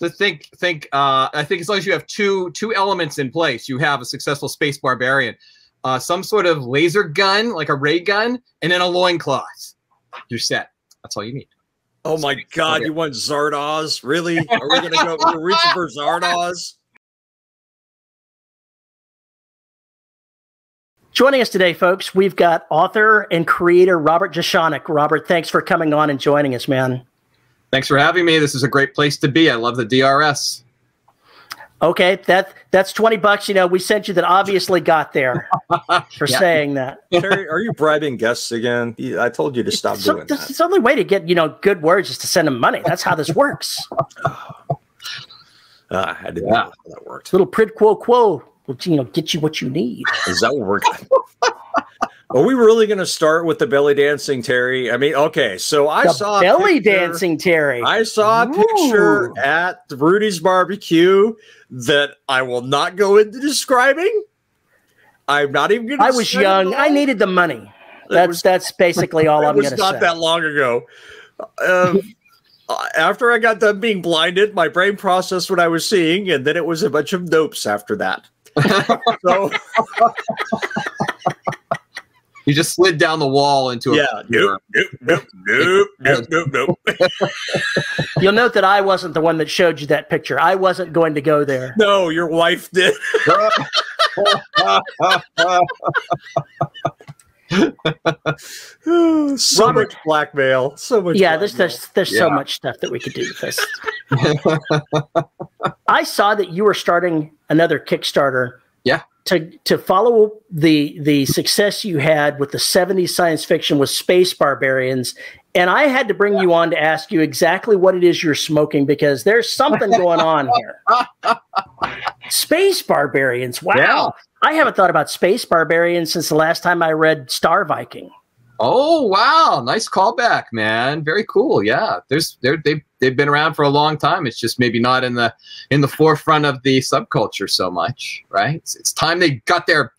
I think as long as you have two elements in place, you have a successful space barbarian. Some sort of laser gun, like a ray gun, and then a loincloth. You're set. That's all you need. Oh my God, you want Zardoz? Really? Are we gonna go? We're reaching for Zardoz? Joining us today, folks, we've got author and creator Robert Jeschonek. Robert, thanks for coming on and joining us, man. Thanks for having me. This is a great place to be. I love the DRS. Okay, that's $20. You know, we sent you that obviously got there for saying that. Terry, are you bribing guests again? I told you to stop doing that. It's the only way to get, good words is to send them money. That's how this works. I didn't know how that worked. Little quid quo quo will, get you what you need. Is that what we're Are we really going to start with the belly dancing, Terry? I mean, okay, so I saw belly dancing, Terry. I saw a picture at Rudy's barbecue that I will not go into describing. I'm not even going to. I was young. I needed the money. That's basically all I'm going to say. It was not that long ago. After I got done being blinded, my brain processed what I was seeing, and then it was a bunch of nopes after that. So. You just slid down the wall into a nope. You'll note that I wasn't the one that showed you that picture. I wasn't going to go there. No, your wife did. So much blackmail. So much. Yeah, there's so much stuff that we could do with this. I saw that you were starting another Kickstarter. Yeah. To follow the success you had with the 70s science fiction with Space Barbarians. And I had to bring you on to ask you exactly what it is you're smoking, because there's something going on here. Space Barbarians. Wow. Yeah. I haven't thought about Space Barbarians since the last time I read Star Viking. Oh, wow. Nice callback, man. Very cool. Yeah. They've been around for a long time. It's just maybe not in the forefront of the subculture so much, right? It's time they got their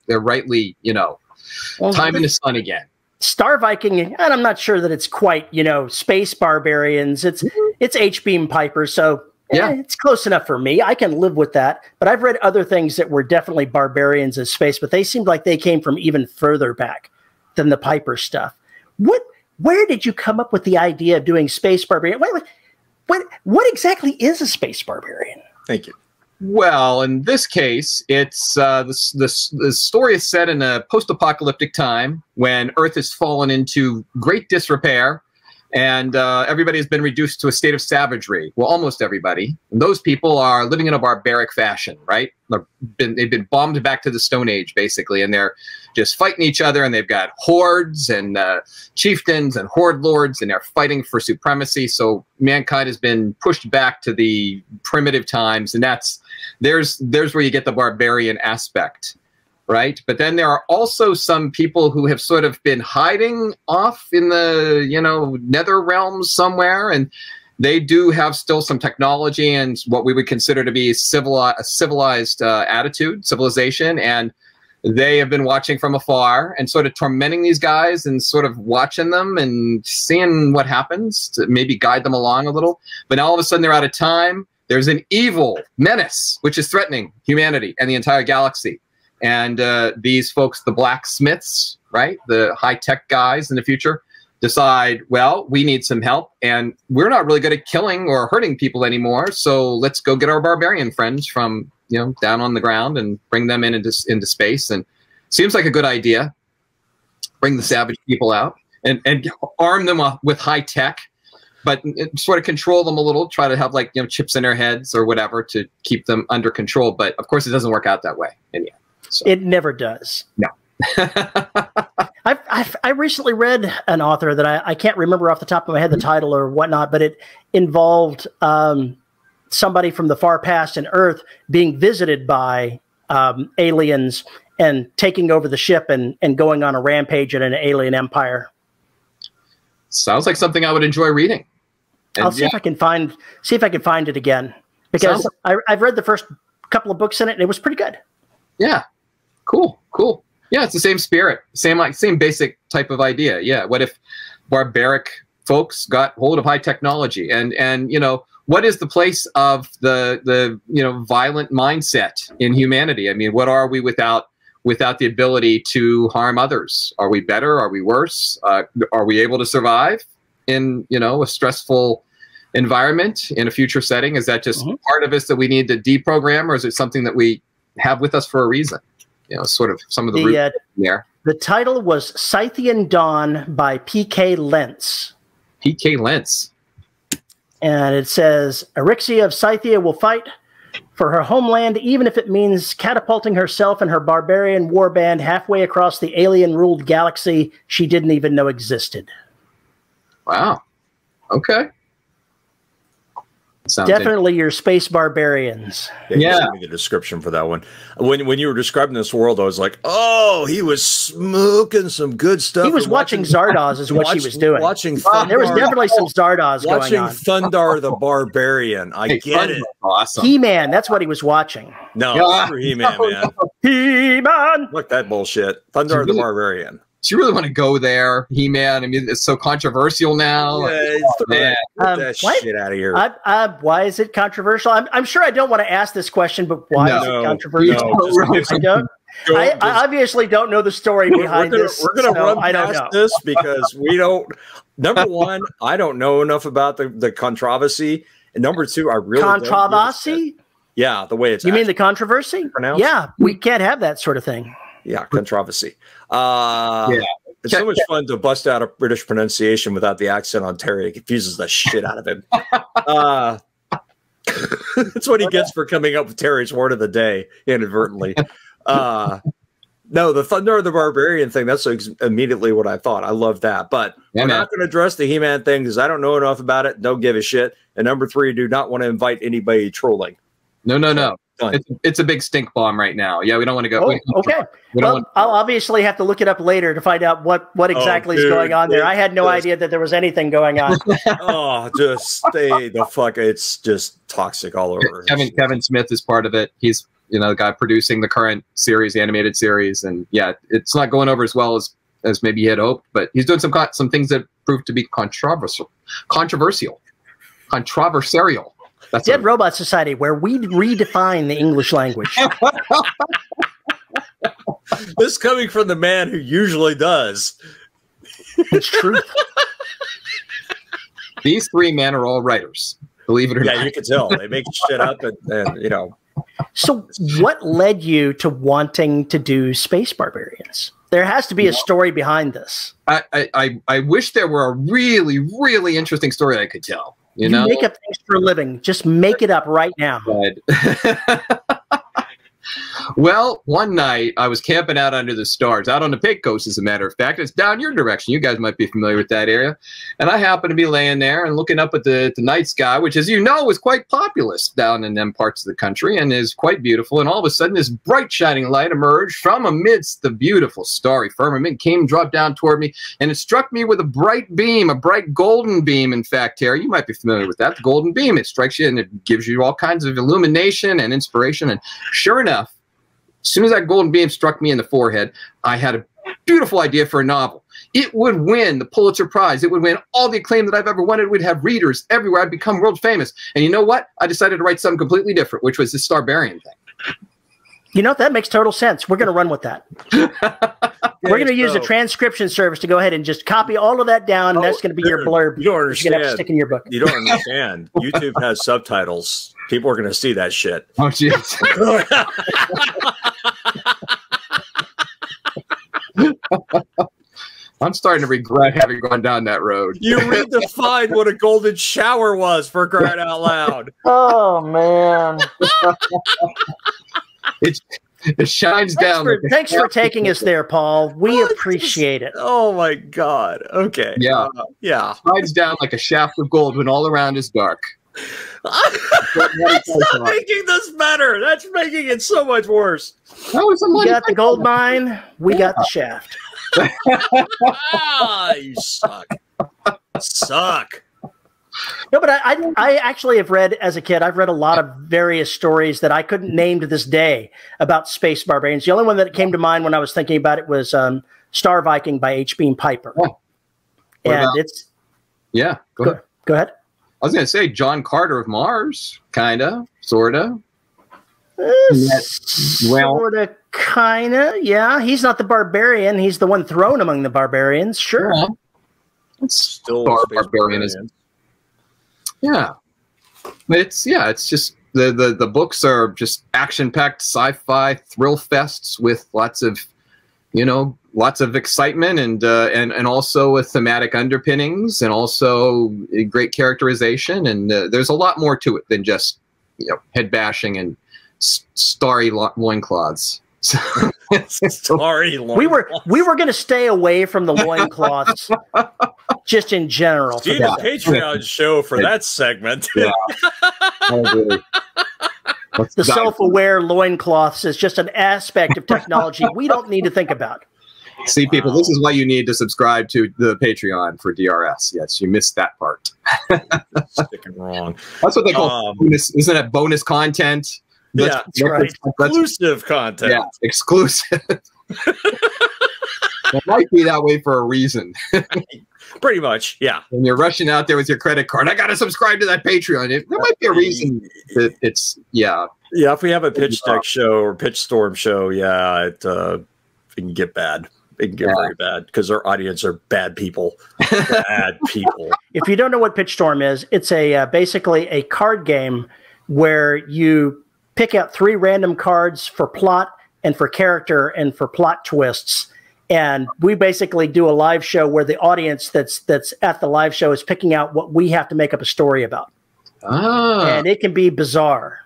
rightly, time in the sun again. Star Viking, and I'm not sure that it's quite, Space Barbarians. It's H-beam Piper, so it's close enough for me. I can live with that. But I've read other things that were definitely barbarians of space, but they seemed like they came from even further back than the Piper stuff. Where did you come up with the idea of doing Space Barbarian? What exactly is a Space Barbarian? Thank you. Well, in this case, it's the story is set in a post-apocalyptic time when Earth has fallen into great disrepair, and everybody has been reduced to a state of savagery. Well, almost everybody. And those people are living in a barbaric fashion, right? They've been bombed back to the Stone Age, basically, and they're just fighting each other, and they've got hordes and chieftains and horde lords, and they're fighting for supremacy. So mankind has been pushed back to the primitive times, and there's where you get the barbarian aspect. Right. But then there are also some people who have sort of been hiding off in the, nether realms somewhere. And they do have still some technology and what we would consider to be a civilized civilization. And they have been watching from afar and sort of tormenting these guys and sort of watching them and seeing what happens to maybe guide them along a little. But now all of a sudden they're out of time. There's an evil menace which is threatening humanity and the entire galaxy. And these folks, the blacksmiths, right, the high-tech guys in the future, decide, well, we need some help, and we're not really good at killing or hurting people anymore, so let's go get our barbarian friends from, down on the ground and bring them into space. And seems like a good idea. Bring the savage people out and arm them with high-tech, but sort of control them a little, try to have, chips in their heads or whatever to keep them under control. But, of course, it doesn't work out that way in the end. So. It never does. No. I recently read an author that I can't remember off the top of my head the title or whatnot, but it involved somebody from the far past in Earth being visited by aliens and taking over the ship and going on a rampage in an alien empire. Sounds like something I would enjoy reading. And I'll see if I can find it again, because I've read the first couple of books in it and it was pretty good. Yeah. Cool. Yeah, it's the same spirit, same basic type of idea. Yeah, what if barbaric folks got hold of high technology, and what is the place of the violent mindset in humanity? I mean, what are we without the ability to harm others? Are we better? Are we worse? Are we able to survive in a stressful environment in a future setting? Is that just part of us that we need to deprogram, or is it something that we have with us for a reason? Sort of some of the root there. The title was Scythian Dawn by P.K. Lentz. P.K. Lentz. And it says, Erixia of Scythia will fight for her homeland, even if it means catapulting herself and her barbarian warband halfway across the alien-ruled galaxy she didn't even know existed. Wow. Okay. Sounds definitely your space barbarians. Yeah. Give me the description for that one. When you were describing this world, I was like, oh, he was smoking some good stuff. He was watching Zardoz is what she was doing. There was definitely some Zardoz going on. Watching Thundar the Barbarian. I get it. Awesome. He-Man, that's what he was watching. No, for He-Man, man. He-Man. Look that bullshit. Thundar the Barbarian. Do you really want to go there, He-Man? I mean, it's so controversial now. Yeah, get that shit out of here. Why is it controversial? I'm sure I don't want to ask this question, but why is it controversial? I obviously don't know the story behind this. We're going to run past this because we don't. Number one, I don't know enough about the controversy, and number two, I really controversy. Yeah, the way it's. You mean the controversy? Pronounced? Yeah, we can't have that sort of thing. Yeah, controversy. It's so much fun to bust out a British pronunciation without the accent on Terry. It confuses the shit out of him. That's what he gets for coming up with Terry's word of the day inadvertently. No, the Thunder of the Barbarian thing, that's immediately what I thought. I love that. But we're not going to address the He-Man thing because I don't know enough about it. Don't give a shit. And number three, do not want to invite anybody trolling. No. It's a big stink bomb right now. Yeah, we don't want to go. Okay. Well, I'll obviously have to look it up later to find out what exactly is going on there. I had no idea that there was anything going on. Just stay the fuck. It's just toxic all over. Kevin Smith is part of it. He's the guy producing the current series, the animated series, and yeah, it's not going over as well as maybe he had hoped. But he's doing some things that proved to be controversial. That's Dead Robot Society, where we redefine the English language. This coming from the man who usually does. It's true. These three men are all writers, believe it or not. Yeah, you can tell. They make shit up and. So what led you to wanting to do Space Barbarians? There has to be a story behind this. I wish there were a really, really interesting story I could tell. You make up things for a living. Just make it up right now. Well, one night I was camping out under the stars, out on the Pecos, as a matter of fact. It's down your direction. You guys might be familiar with that area. And I happened to be laying there and looking up at the night sky, which, as you know, is quite populous down in them parts of the country and is quite beautiful. And all of a sudden, this bright shining light emerged from amidst the beautiful starry firmament, dropped down toward me, and it struck me with a bright beam, a bright golden beam, in fact, Terry. You might be familiar with that, the golden beam. It strikes you and it gives you all kinds of illumination and inspiration. And sure enough, as soon as that golden beam struck me in the forehead, I had a beautiful idea for a novel. It would win the Pulitzer Prize. It would win all the acclaim that I've ever wanted. It would have readers everywhere. I'd become world famous. And you know what? I decided to write something completely different, which was the Starbarian thing. That makes total sense. We're going to run with that. We're going to use a transcription service to go ahead and just copy all of that down, and that's going to be your blurb. You don't understand. You're going to have to stick in your book. You don't understand. YouTube has subtitles. People are going to see that shit. Oh, jeez. I'm starting to regret having gone down that road. You redefined what a golden shower was, for crying out loud. Oh, man. It shines down. Thanks for taking us there, Paul. We appreciate it. Oh, my God. Okay. Yeah. Yeah. Shines down like a shaft of gold when all around is dark. That's not making this better. That's making it so much worse. You got the gold mine. We got the shaft. You suck. No, but I actually have read, as a kid, I've read a lot of various stories that I couldn't name to this day about space barbarians. The only one that came to mind when I was thinking about it was Star Viking by H. Beam Piper. Oh. And it's... Yeah, go ahead. I was going to say John Carter of Mars, kind of, sort of. Sort of, kind of, yeah. He's not the barbarian. He's the one thrown among the barbarians. Sure. Yeah. It's still barbarianism. Yeah. But it's just the books are just action-packed sci-fi thrill fests with lots of, lots of excitement and also with thematic underpinnings and also great characterization. And there's a lot more to it than just, head bashing and starry loincloths. Sorry, we were going to stay away from the loincloths just in general. See the Patreon show for that segment. Yeah. The self-aware loincloths is just an aspect of technology we don't need to think about. See, people, this is why you need to subscribe to the Patreon for DRS. Yes, you missed that part. Sticking wrong. That's what they call bonus. Isn't it bonus content? That's right. Exclusive content. Yeah, exclusive. It might be that way for a reason. Pretty much, yeah. When you're rushing out there with your credit card, I got to subscribe to that Patreon. There might be a reason that it's, yeah. Yeah, if we have a pitch deck show or pitch storm show, yeah, it can get bad. It can get very bad because our audience are bad people. Bad people. If you don't know what Pitch Storm is, it's a basically a card game where you pick out 3 random cards for plot and for character and for plot twists. And we basically do a live show where the audience that's at the live show is picking out what we have to make up a story about. And it can be bizarre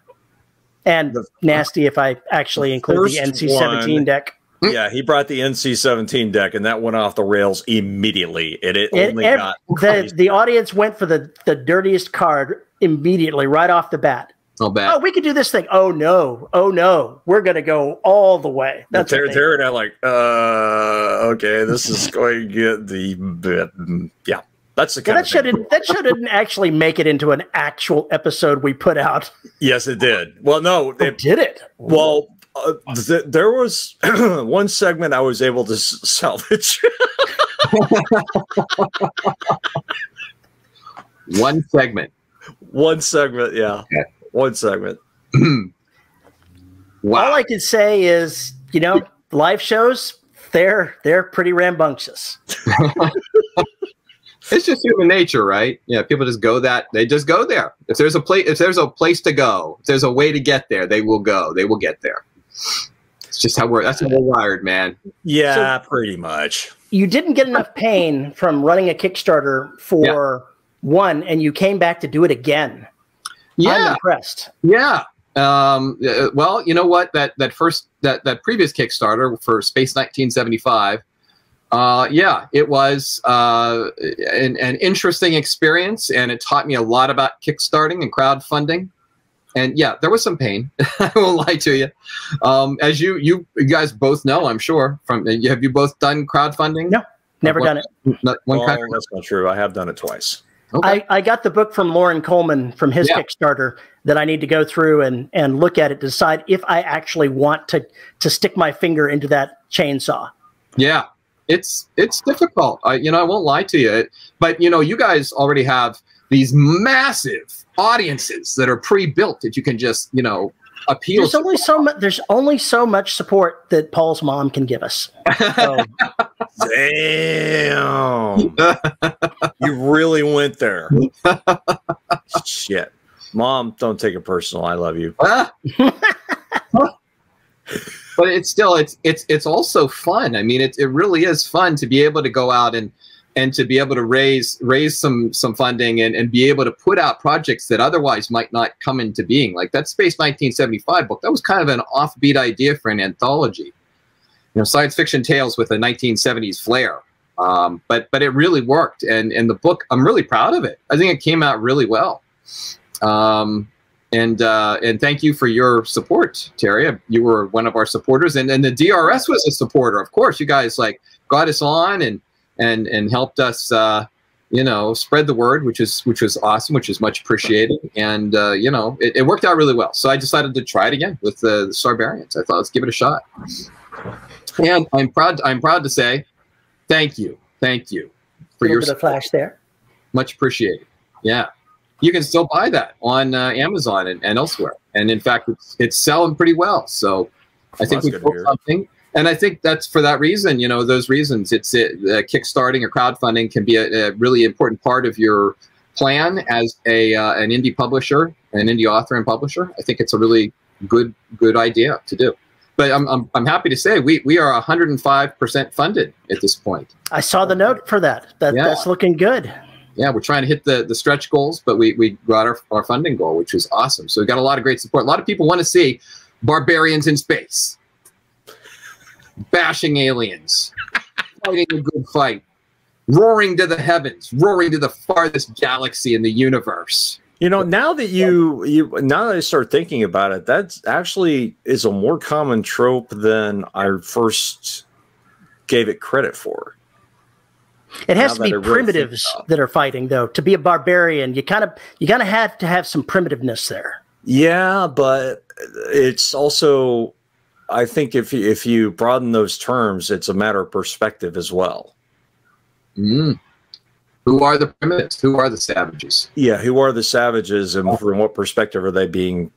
and nasty if I actually include the NC-17 deck. Yeah, he brought the NC-17 deck, and that went off the rails immediately. The audience went for the dirtiest card immediately, right off the bat. Oh, we could do this thing. Oh no, we're gonna go all the way. That's they're and I like, okay, this is going to get the yeah. That's the kind of thing. That show didn't actually make it into an actual episode we put out. Yes, it did. Well, no, did it? Well. There was one segment I was able to salvage. One segment, yeah. Okay. One segment. Wow. All I can say is, live shows, they're pretty rambunctious. It's just human nature, right? Yeah, people just go they just go there. If there's a place to go, if there's a way to get there, they will go. They will get there. It's just that's how we're wired, man. Yeah, so pretty much. You didn't get enough pain from running a Kickstarter for one, and you came back to do it again. Yeah, I'm impressed. Yeah. Well, you know what? That previous Kickstarter for Space 1975. It was an interesting experience, and it taught me a lot about kickstarting and crowdfunding. And yeah, there was some pain. I won't lie to you. As you guys both know, I'm sure. Have you both done crowdfunding? No, never done it. That's not true. I have done it twice. Okay. I got the book from Lauren Coleman from his Kickstarter that I need to go through and look at it to decide if I actually want to stick my finger into that chainsaw. Yeah, it's difficult. I won't lie to you, but you guys already have these massive audiences that are pre-built that you can just appeal. There's only so much support that Paul's mom can give us. So. Damn, you really went there. Shit, Mom, don't take it personal. I love you. But it's still it's also fun. I mean, it really is fun to be able to go out and to be able to raise some funding and be able to put out projects that otherwise might not come into being. Like that Space 1975 book, that was kind of an offbeat idea for an anthology. Science fiction tales with a 1970s flair. But it really worked. And the book, I'm really proud of it. I think it came out really well. And thank you for your support, Terry. You were one of our supporters, and the DRS was a supporter. Of course, you guys got us on and helped us, spread the word, which was awesome, which is much appreciated. And it worked out really well. So I decided to try it again with the Starbarians. I thought, let's give it a shot. And I'm proud to say, thank you for your bit of flash there. Much appreciated. Yeah. you can still buy that on Amazon and elsewhere. And in fact, it's selling pretty well. So I think we built something. And I think that's for that reason, you know, those reasons. Kickstarting or crowdfunding can be a really important part of your plan as an indie publisher, an indie author and publisher. I think it's a really good idea to do. But I'm happy to say we are 105% funded at this point. I saw the note for that. That's looking good. Yeah, we're trying to hit the stretch goals, but we got our funding goal, which is awesome. So we got a lot of great support. A lot of people want to see barbarians in space, bashing aliens, fighting a good fight, roaring to the heavens, roaring to the farthest galaxy in the universe. You know, now that now that I start thinking about it, that actually is a more common trope than I first gave it credit for. It has to be primitives that are fighting, though. To be a barbarian, you kind of have to have some primitiveness there. Yeah, but it's also, I think, if you broaden those terms, it's a matter of perspective as well. Mm. Who are the primitives? Who are the savages? Yeah, who are the savages, and from what perspective are they being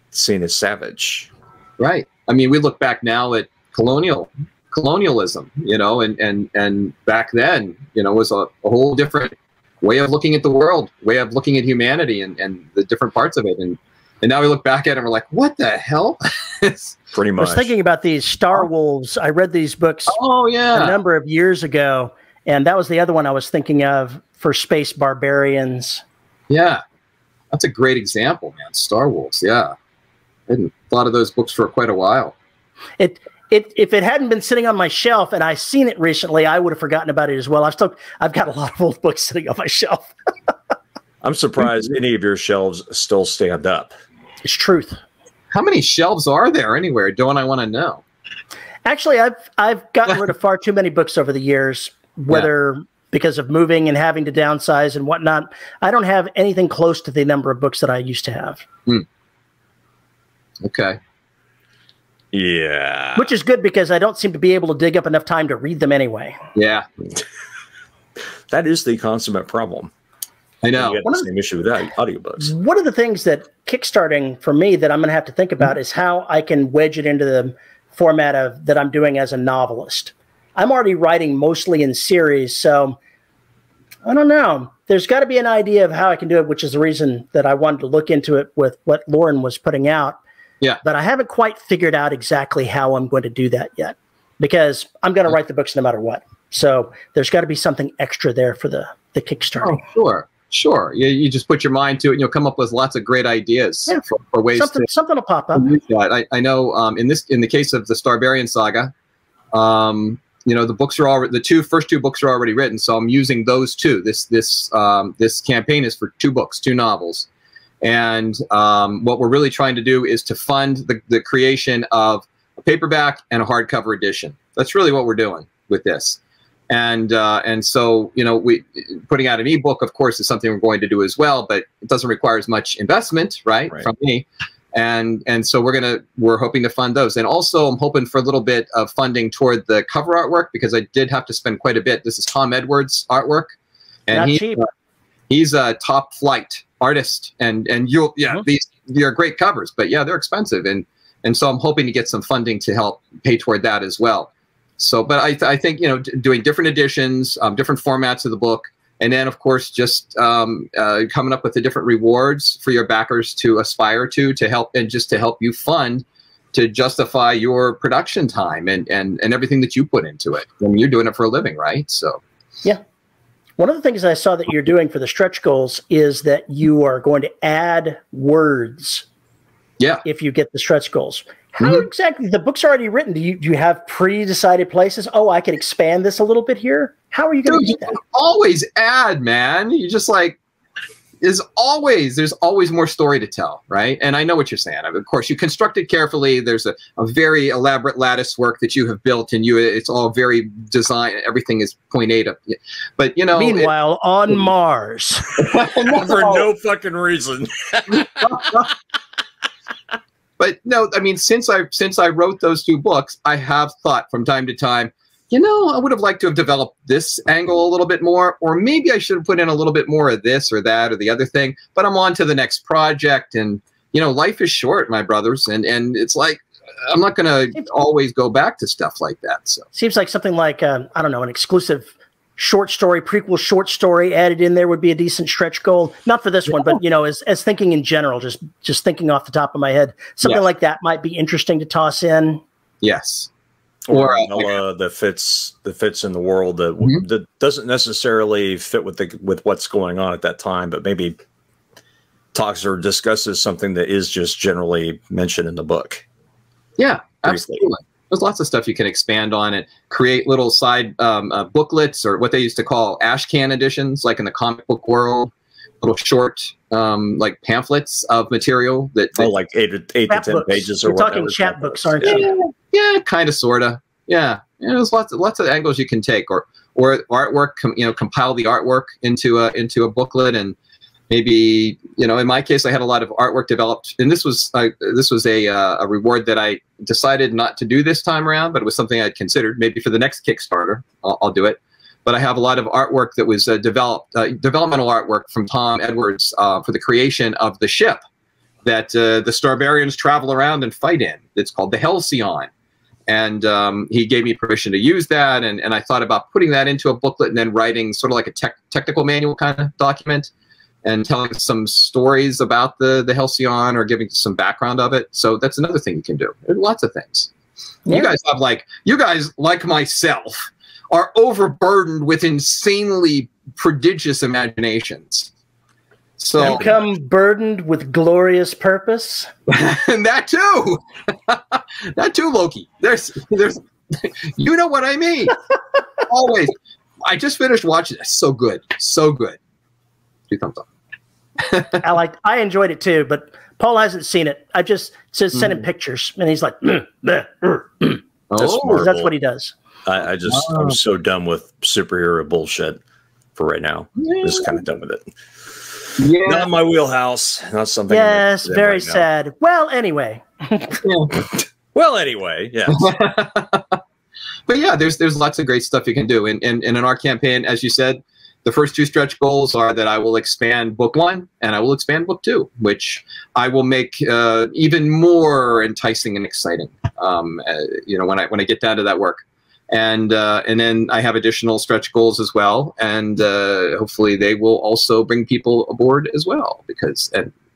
seen as savage? Right. I mean, we look back now at colonialism, you know, and back then, you know, was a whole different way of looking at the world, way of looking at humanity and the different parts of it. And now we look back at it and we're like, what the hell? Pretty much. I was thinking about these Star Wolves. I read these books a number of years ago, and that was the other one I was thinking of for space barbarians. Yeah, that's a great example, man. Star Wolves, yeah. I hadn't thought of those books for quite a while. If it hadn't been sitting on my shelf and I seen it recently, I would have forgotten about it as well. I've got a lot of old books sitting on my shelf. I'm surprised any of your shelves still stand up. It's truth. How many shelves are there anywhere? Don't I want to know? Actually, I've gotten rid of far too many books over the years, whether because of moving and having to downsize and whatnot. I don't have anything close to the number of books that I used to have. Mm. Okay. Yeah. Which is good because I don't seem to be able to dig up enough time to read them anyway. Yeah. That is the consummate problem. I know. You got the same issue with audiobooks. One of the things that kickstarting for me that I'm going to have to think about is how I can wedge it into the format of that I'm doing as a novelist. I'm already writing mostly in series, so I don't know. There's got to be an idea of how I can do it, which is the reason that I wanted to look into it with what Lauren was putting out. Yeah. But I haven't quite figured out exactly how I'm going to do that yet, because I'm going to write the books no matter what. So there's got to be something extra there for the Kickstarter. Oh, sure. You just put your mind to it and you'll come up with lots of great ideas for ways something will pop up. I know in the case of the Starbarian saga, you know, the first two books are already written, so I'm using those two. This campaign is for 2 books, 2 novels. And what we're really trying to do is to fund the creation of a paperback and a hardcover edition. That's really what we're doing with this. And so, you know, putting out an ebook, of course, is something we're going to do as well, but it doesn't require as much investment, right. From me. And so we're hoping to fund those. And also I'm hoping for a little bit of funding toward the cover artwork, because I did have to spend quite a bit. This is Tom Edwards' artwork. And he's a top flight artist, and these are great covers, but yeah, they're expensive, and so I'm hoping to get some funding to help pay toward that as well. So, but I think, you know, doing different editions, different formats of the book, and then of course just coming up with the different rewards for your backers to aspire to help, and just to help you fund to justify your production time and everything that you put into it. I mean, you're doing it for a living, right? So yeah. One of the things I saw that you're doing for the stretch goals is that you are going to add words. Yeah. If you get the stretch goals. How exactly? The book's already written. Do you have pre-decided places? Oh, I can expand this a little bit here. How are you going to do that? You always add, man. You just like, there's always more story to tell, right? And I know what you're saying. Of course, you construct it carefully. There's a very elaborate lattice work that you have built, and it's all very designed. Everything is point A to, but you know. Meanwhile, on Mars, for no fucking reason. But no, I mean, since I wrote those 2 books, I have thought from time to time, you know, I would have liked to have developed this angle a little bit more, or maybe I should have put in a little bit more of this or that or the other thing, but I'm on to the next project. And, you know, life is short, my brothers. And it's like, I'm not going to always go back to stuff like that. So seems like something like, I don't know, an exclusive short story, prequel short story added in there would be a decent stretch goal. Not for this one, but, you know, as thinking in general, just thinking off the top of my head, something like that might be interesting to toss in. Yes. Or that fits in the world that doesn't necessarily fit with what's going on at that time, but maybe talks or discusses something that is just generally mentioned in the book. Yeah, absolutely. There's lots of stuff you can expand on and create little side booklets, or what they used to call ash can editions, like in the comic book world, little short like pamphlets of material that like 8 to 10 pages or You're talking chapbooks, aren't you? Yeah, kind of, sort of. Yeah, there's lots of angles you can take, or artwork. You know, compile the artwork into a booklet, and maybe, you know, in my case, I had a lot of artwork developed, and this was a reward that I decided not to do this time around, but it was something I'd considered. Maybe for the next Kickstarter, I'll do it. But I have a lot of artwork that was developmental artwork from Tom Edwards for the creation of the ship that the Starbarians travel around and fight in. It's called the Halcyon. And he gave me permission to use that, and I thought about putting that into a booklet and then writing sort of like a technical manual kind of document and telling some stories about the Halcyon or giving some background of it. So that's another thing you can do. There's lots of things. Yeah. You guys, like myself, are overburdened with insanely prodigious imaginations. So become burdened with glorious purpose. And that too. That too, Loki. There's you know what I mean. Always. I just finished watching it. So good. So good. 2 thumbs up. I enjoyed it too, but Paul hasn't seen it. I just send him pictures, and he's like, that's what he does. I'm so done with superhero bullshit for right now. Yeah. Just kind of done with it. Yeah. Not in my wheelhouse. Not something. Yes, very sad. Now. Well, anyway. Well, anyway, yeah. But yeah, there's lots of great stuff you can do. And in our campaign, as you said, the first 2 stretch goals are that I will expand book 1 and I will expand book 2, which I will make even more enticing and exciting. You know, when I get down to that work. And then I have additional stretch goals as well, and hopefully they will also bring people aboard as well, because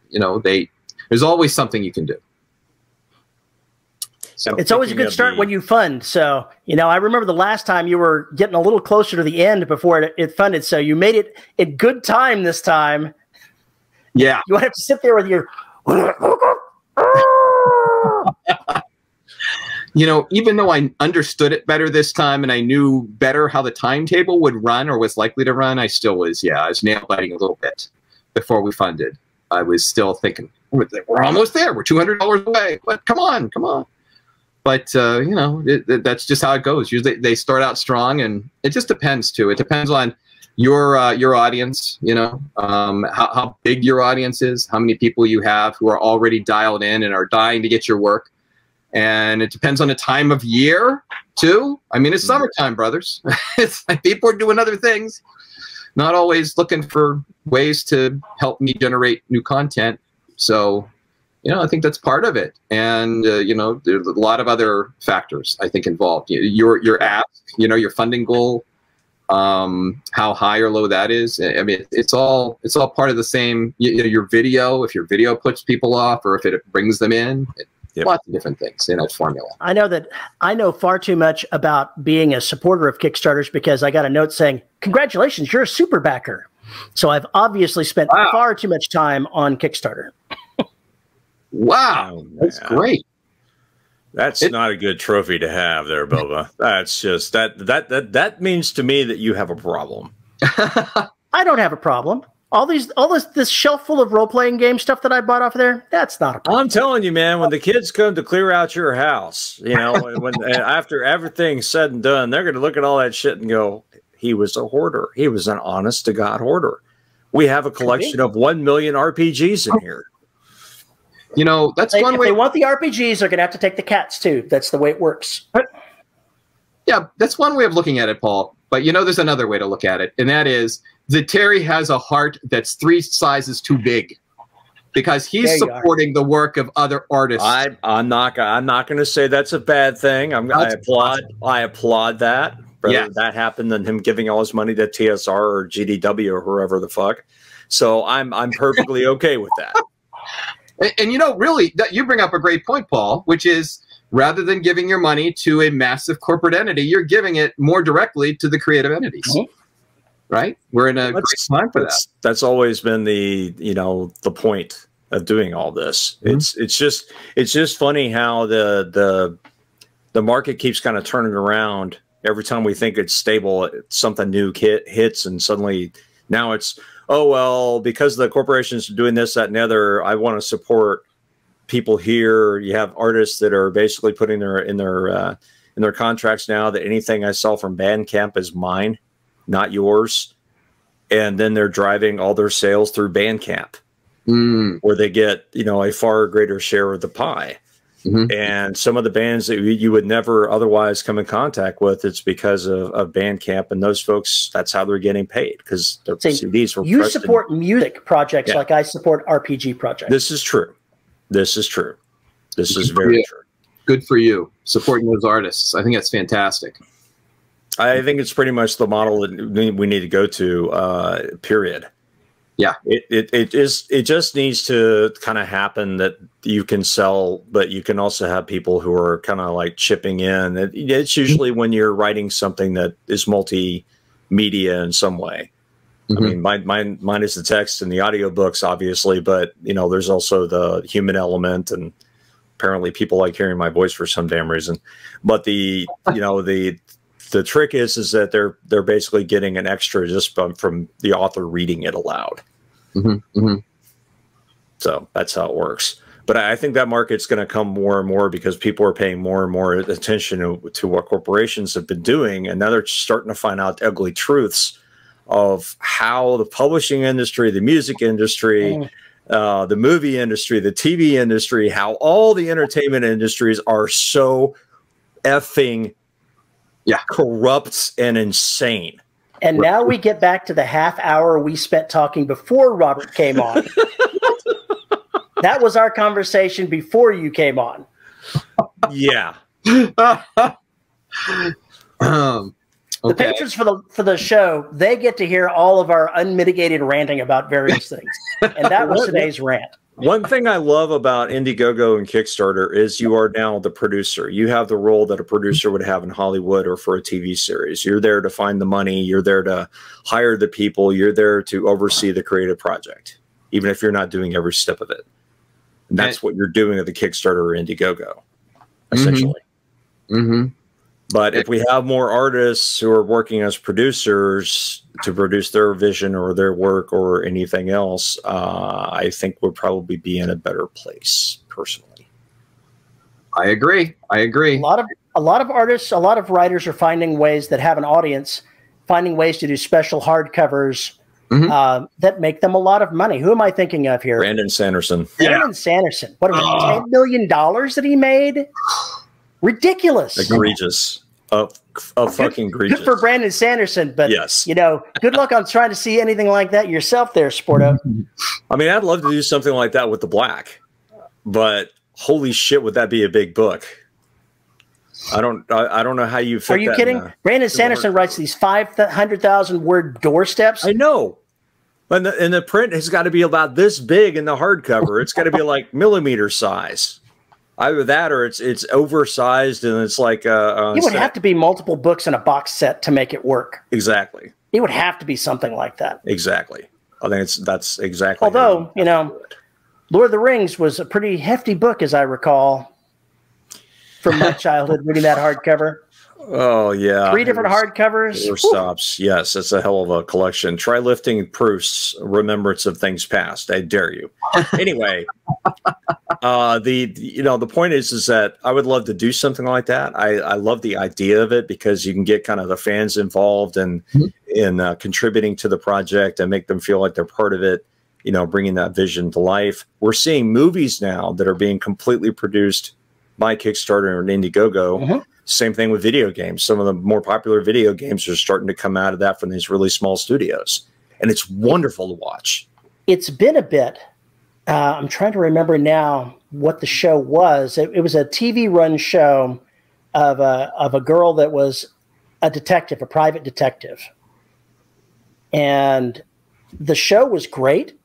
you know, there's always something you can do. So it's always a good start when you fund. So, you know, I remember the last time you were getting a little closer to the end before it funded. So you made it in good time this time. Yeah, you won't have to sit there with your. You know, even though I understood it better this time and I knew better how the timetable would run or was likely to run, I still was, I was nail biting a little bit before we funded. I was still thinking, we're almost there. We're $200 away. But come on. But, you know, that's just how it goes. Usually they start out strong, and it just depends, too. It depends on your audience, you know, how big your audience is, how many people you have who are already dialed in and are dying to get your work. And it depends on the time of year, too. I mean, it's summertime, brothers. It's like people are doing other things, not always looking for ways to help me generate new content. So, you know, I think that's part of it. And, you know, there's a lot of other factors, I think, involved. Your ask, you know, your funding goal, how high or low that is. I mean, it's all part of the same, you know, your video, if your video puts people off or if it brings them in. Lots of different things in that formula. I know far too much about being a supporter of Kickstarters because I got a note saying, congratulations, you're a super backer. So I've obviously spent far too much time on Kickstarter. Wow, that's great. That's not a good trophy to have there, Boba. That's just that means to me that you have a problem. I don't have a problem. All this shelf full of role-playing game stuff that I bought off there, that's not a problem. I'm telling you, man, when the kids come to clear out your house, you know, after everything's said and done, they're going to look at all that shit and go, he was a hoarder. He was an honest-to-God hoarder. We have a collection of 1 million RPGs in here. You know, that's one way. If they want the RPGs, they're going to have to take the cats, too. That's the way it works. Yeah, that's one way of looking at it, Paul. But you know, there's another way to look at it, and that is that Terry has a heart that's 3 sizes too big, because he's supporting the work of other artists. I'm not going to say that's a bad thing. I applaud that. Whether that happened than him giving all his money to TSR or GDW or whoever the fuck. So I'm perfectly okay with that. And you know, really, you bring up a great point, Paul, which is, rather than giving your money to a massive corporate entity, you're giving it more directly to the creative entities. Mm-hmm. Right? We're in a great time for that. That's always been the point of doing all this. Mm-hmm. It's just funny how the market keeps kind of turning around. Every time we think it's stable, something new hits, and suddenly now it's, oh, well, because the corporations are doing this, that, and the other, I want to support people here. You have artists that are basically putting in their contracts now that anything I sell from Bandcamp is mine, not yours. And then they're driving all their sales through Bandcamp, where they get, a far greater share of the pie. Mm-hmm. And some of the bands that you would never otherwise come in contact with, it's because of Bandcamp, and those folks, that's how they're getting paid, because their CDs were you support music projects like I support RPG projects. This is true. This is true. This is very true. Good for you, supporting those artists. I think that's fantastic. I think it's pretty much the model that we need to go to, period. Yeah, it just needs to kind of happen that you can sell, but you can also have people who are kind of like chipping in. It's usually when you're writing something that is multimedia in some way. Mm-hmm. I mean, mine is the text and the audiobooks, obviously, but there's also the human element, and apparently people like hearing my voice for some damn reason. But the trick is that they're basically getting an extra just from the author reading it aloud. Mm-hmm, mm-hmm. So that's how it works. But I think that market's going to come more and more, because people are paying more and more attention to what corporations have been doing, and now they're starting to find out ugly truths of how the publishing industry, the music industry, the movie industry, the TV industry, how all the entertainment industries are so effing corrupt and insane. And now we get back to the half hour we spent talking before Robert came on. That was our conversation before you came on. Yeah. The patrons for the show, they get to hear all of our unmitigated ranting about various things. And that was today's rant. One thing I love about Indiegogo and Kickstarter is you are now the producer. You have the role that a producer would have in Hollywood or for a TV series. You're there to find the money. You're there to hire the people. You're there to oversee the creative project, even if you're not doing every step of it. And that's what you're doing at the Kickstarter or Indiegogo, essentially. Mm-hmm. But if we have more artists who are working as producers to produce their vision or their work or anything else, I think we'll probably be in a better place, personally. I agree. A lot of artists, a lot of writers are finding ways that have an audience, finding ways to do special hardcovers that make them a lot of money. Who am I thinking of here? Brandon Sanderson. Brandon Sanderson. What, $10 million that he made? Ridiculous. Egregious. Fucking egregious. Good for Brandon Sanderson, but yes. Good luck on trying to see anything like that yourself there, Sporto. I mean, I'd love to do something like that with the Black, but holy shit, would that be a big book? I don't know how you fit. Are you kidding? Brandon Sanderson writes these 500,000 word doorsteps. I know. And the print has got to be about this big in the hardcover. It's got to be like millimeter size. Either that or it's oversized and it's like it would have to be multiple books in a box set to make it work. Exactly. It would have to be something like that. Exactly. I think that's exactly. Although, Lord of the Rings was a pretty hefty book, as I recall, from my childhood reading that hardcover. Oh, yeah. 3 different hardcovers. 4 stops. Yes, it's a hell of a collection. Try lifting Proust's Remembrance of Things Past. I dare you. Anyway, the point is that I would love to do something like that. I love the idea of it, because you can get kind of the fans involved and in contributing to the project and make them feel like they're part of it, bringing that vision to life. We're seeing movies now that are being completely produced by Kickstarter and Indiegogo. Same thing with video games. Some of the more popular video games are starting to come out of that from these really small studios. And it's wonderful to watch. It's been a bit. I'm trying to remember now what the show was. It was a TV-run show of a girl that was a detective, a private detective. And the show was great,